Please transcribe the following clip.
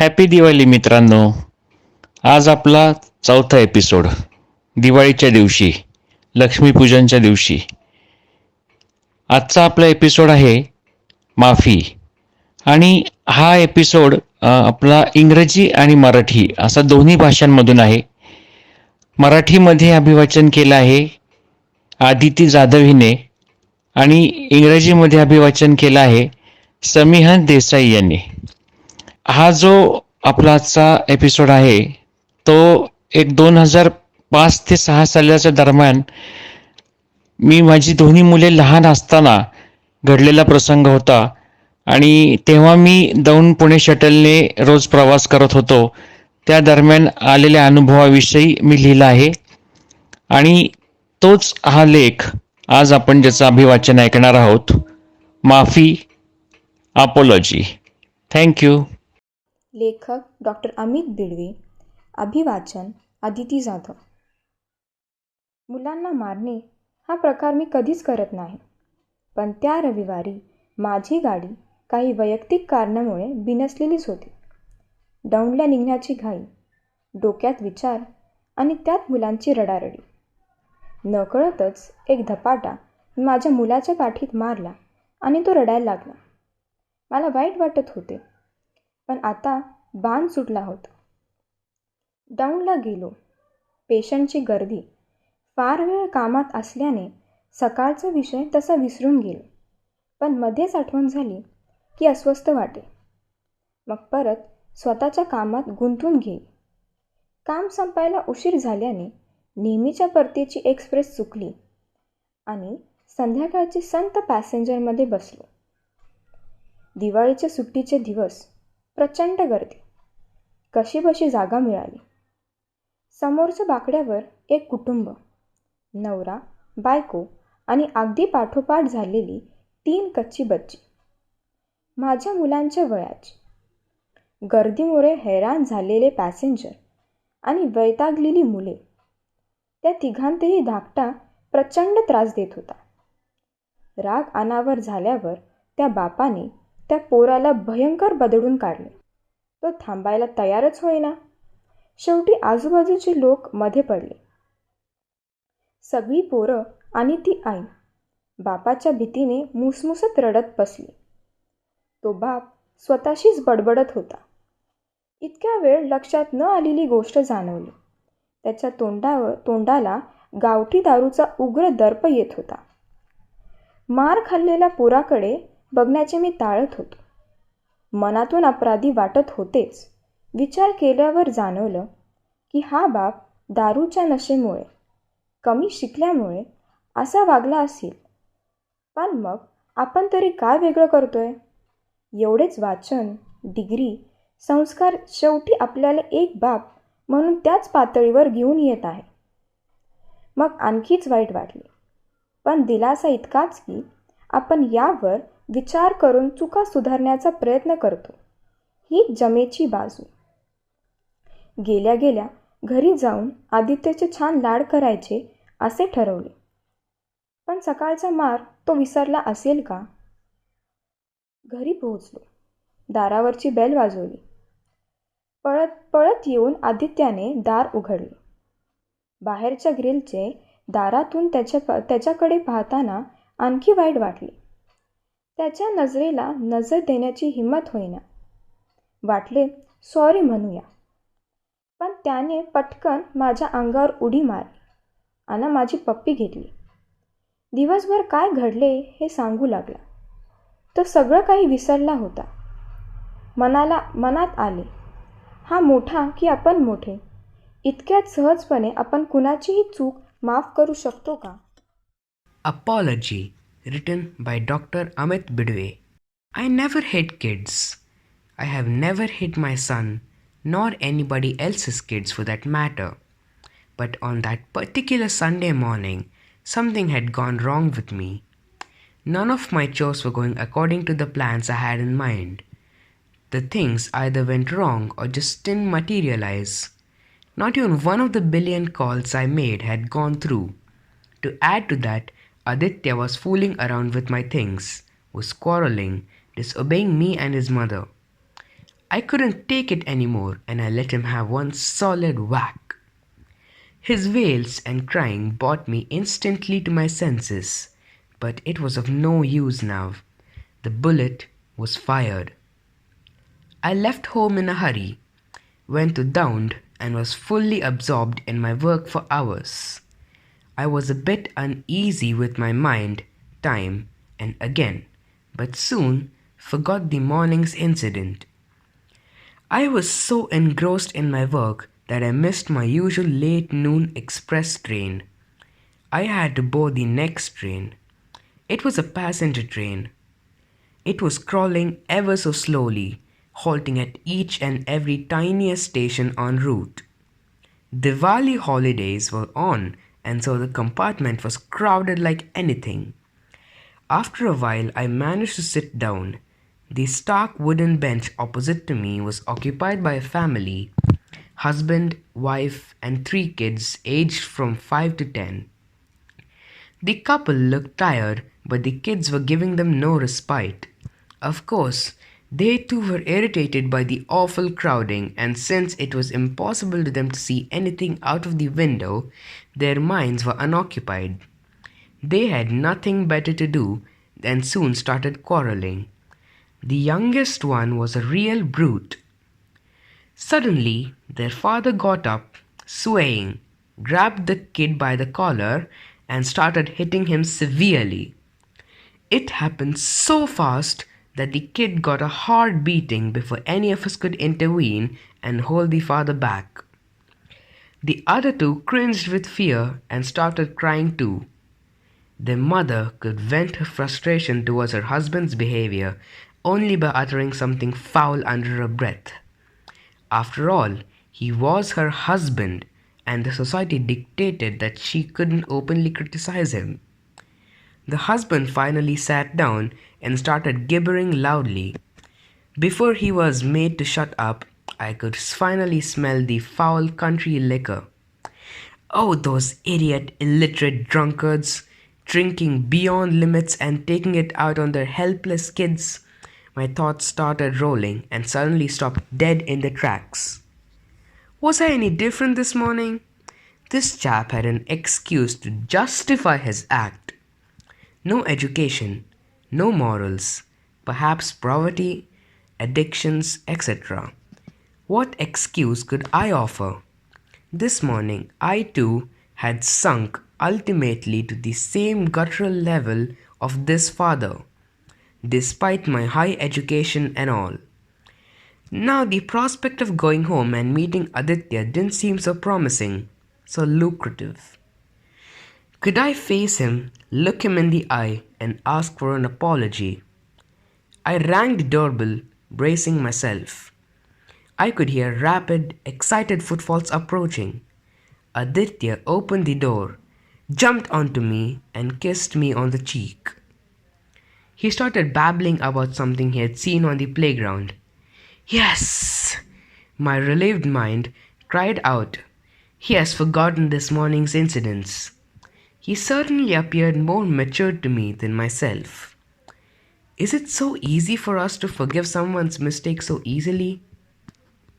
Happy Diwali मित्रांनो. आज आपला चौथा एपिसोड. दिवाळीच्या दिवशी, लक्ष्मीपूजनच्या दिवशी. आजचा आपला एपिसोड आहे माफी. आणि हा एपिसोड आपला इंग्रजी आणि मराठी असा दोन्ही भाषांमधून आहे. मराठीमध्ये अभिवाचन केलं आहे आदिती जाधव हिने आणि इंग्रजीमध्ये अभिवाचन केलं आहे समीहन देसाई यांनी. हा जो आपला आजचा एपिसोड आहे तो एक 2005 ते 6 सालाच्या दरम्यान मी माझी दोन्ही मुले लहान असताना घडलेला प्रसंग होता. आणि तेव्हा मी दौंड पुणे शटलने रोज प्रवास करत होतो. त्या दरम्यान आलेल्या अनुभवाविषयी मी लिहिला आहे. आणि तोच हा लेख आज आपण ज्याचं अभिवाचन ऐकणार आहोत. माफी, अपॉलॉजी. थँक्यू. लेखक डॉक्टर अमित बिडवे. अभिवाचन आदिती जाधव. मुलांना मारणे हा प्रकार मी कधीच करत नाही, पण त्या रविवारी माझी गाडी काही वैयक्तिक कारणामुळे बिनसलेलीच होती. दौंडला निघण्याची घाई, डोक्यात विचार आणि त्यात मुलांची रडारडी. नकळतच एक धपाटा माझ्या मुलाच्या पाठीत मारला आणि तो रडायला लागला. मला वाईट वाटत होते, पण आता बाण सुटला होता. दौंडला गेलो. पेशंटची गर्दी, फार वेळ कामात असल्याने सकाळचा विषय तसा विसरून गेलो. पण मध्येच आठवण झाली की अस्वस्थ वाटे. मग परत स्वतःच्या कामात गुंतून गेली. काम संपायला उशीर झाल्याने नेहमीच्या परतीची एक्सप्रेस चुकली आणि संध्याकाळची संत पॅसेंजरमध्ये बसलो. दिवाळीच्या सुट्टीचे दिवस. प्रचंड गर्दी. कशीबशी जागा मिळाली. समोरच्या बाकड्यावर एक कुटुंब, नवरा, बायको आणि अगदी पाठोपाठ झालेली 3 कच्ची बच्ची, माझ्या मुलांच्या वयाची. गर्दीमुळे हैराण झालेले पॅसेंजर आणि वैतागलेली मुले. त्या तिघांतही धाकटा प्रचंड त्रास देत होता. राग अनावर झाल्यावर त्या बापाने त्या पोराला भयंकर बदडून काढले. तो थांबायला तयारच होईना. शेवटी आजूबाजूचे लोक मध्ये पडले. सगळी पोरं आणि ती आई बापाच्या भीतीने मुसमुसत रडत बसली. तो बाप स्वतःशीच बडबडत होता. इतक्या वेळ लक्षात न आलेली गोष्ट जाणवली. त्याच्या तोंडाला गावठी दारूचा उग्र दर्प येत होता. मार खाल्लेल्या पोराकडे बघण्याचे मी टाळत होतो. मनातून अपराधी वाटत होतेच. विचार केल्यावर जाणवलं की हा बाप दारूच्या नशेमुळे, कमी शिकल्यामुळे असा वागला असेल. पण मग आपण तरी काय वेगळं करतोय? एवढेच वाचन, डिग्री, संस्कार शेवटी आपल्याला एक बाप म्हणून त्याच पातळीवर घेऊन येत आहे. मग आणखीच वाईट वाटले. पण दिलासा इतकाच की आपण यावर विचार करून चुका सुधारण्याचा प्रयत्न करतो. ही जमेची बाजू. गेल्या गेल्या घरी जाऊन आदित्यचे छान लाड करायचे असे ठरवले. पण सकाळचा मार तो विसरला असेल का? घरी पोहोचलो. दारावरची बेल वाजवली. पळत पळत येऊन आदित्याने दार उघडले. बाहेरच्या ग्रिलचे दारातून त्याच्याकडे पाहताना आणखी वाईट वाटले. त्याच्या नजरेला नजर देण्याची हिंमत होईना. वाटले सॉरी म्हणूया. पण त्याने पटकन माझ्या अंगावर उडी मारली आणि माझी पप्पी घेतली. दिवसभर काय घडले हे सांगू लागला. तो सगळं काही विसरला होता. मनात आले, हा मोठा की आपण मोठे? इतक्यात सहजपणे आपण कुणाचीही चूक माफ करू शकतो का? Apology, written by Dr. Amit Bidwe. I never hate kids. I have never hit my son, nor anybody else's kids for that matter. But on that particular Sunday morning, something had gone wrong with me. None of my chores were going according to the plans I had in mind. The things either went wrong or just didn't materialize. Not even one of the billion calls I made had gone through. To add to that, Aditya was fooling around with my things, was quarreling, disobeying me and his mother. I couldn't take it anymore and I let him have one solid whack. His wails and crying brought me instantly to my senses, but it was of no use now. The bullet was fired. I left home in a hurry, went to Downed, and was fully absorbed in my work for hours. I was a bit uneasy with my mind, time and again, but soon forgot the morning's incident. I was so engrossed in my work that I missed my usual late noon express train. I had to board the next train. It was a passenger train. It was crawling ever so slowly, halting at each and every tiniest station en route. Diwali holidays were on, and so the compartment was crowded like anything. After a while, I managed to sit down. The stark wooden bench opposite to me was occupied by a family: husband, wife, and 3 kids aged from 5 to 10. The couple looked tired, but the kids were giving them no respite. Of course, they too were irritated by the awful crowding, and since it was impossible to them to see anything out of the window, their minds were unoccupied. They had nothing better to do and soon started quarreling. The youngest one was a real brute. Suddenly, their father got up, swaying, grabbed the kid by the collar, and started hitting him severely. It happened so fast that the kid got a hard beating before any of us could intervene and hold the father back. The other 2 cringed with fear and started crying too. Their mother could vent her frustration towards her husband's behavior only by uttering something foul under her breath. After all, he was her husband, and the society dictated that she couldn't openly criticize him. The husband finally sat down and started gibbering loudly. Before he was made to shut up, I could finally smell the foul country liquor. Oh, those idiot, illiterate drunkards, drinking beyond limits and taking it out on their helpless kids. My thoughts started rolling and suddenly stopped dead in their tracks. Was I any different this morning? This chap had an excuse to justify his act. No education, no morals, perhaps poverty, addictions, etc. What excuse could I offer? This morning, I too had sunk ultimately to the same guttural level of this father, despite my high education and all. Now the prospect of going home and meeting Aditya didn't seem so promising, so lucrative. Could I face him, look him in the eye, and ask for an apology? I rang the doorbell, bracing myself. I could hear rapid, excited footfalls approaching. Aditya opened the door, jumped onto me, and kissed me on the cheek. He started babbling about something he had seen on the playground. Yes! My relieved mind cried out. He has forgotten this morning's incidents. He certainly appeared more matured to me than myself. Is it so easy for us to forgive someone's mistake so easily?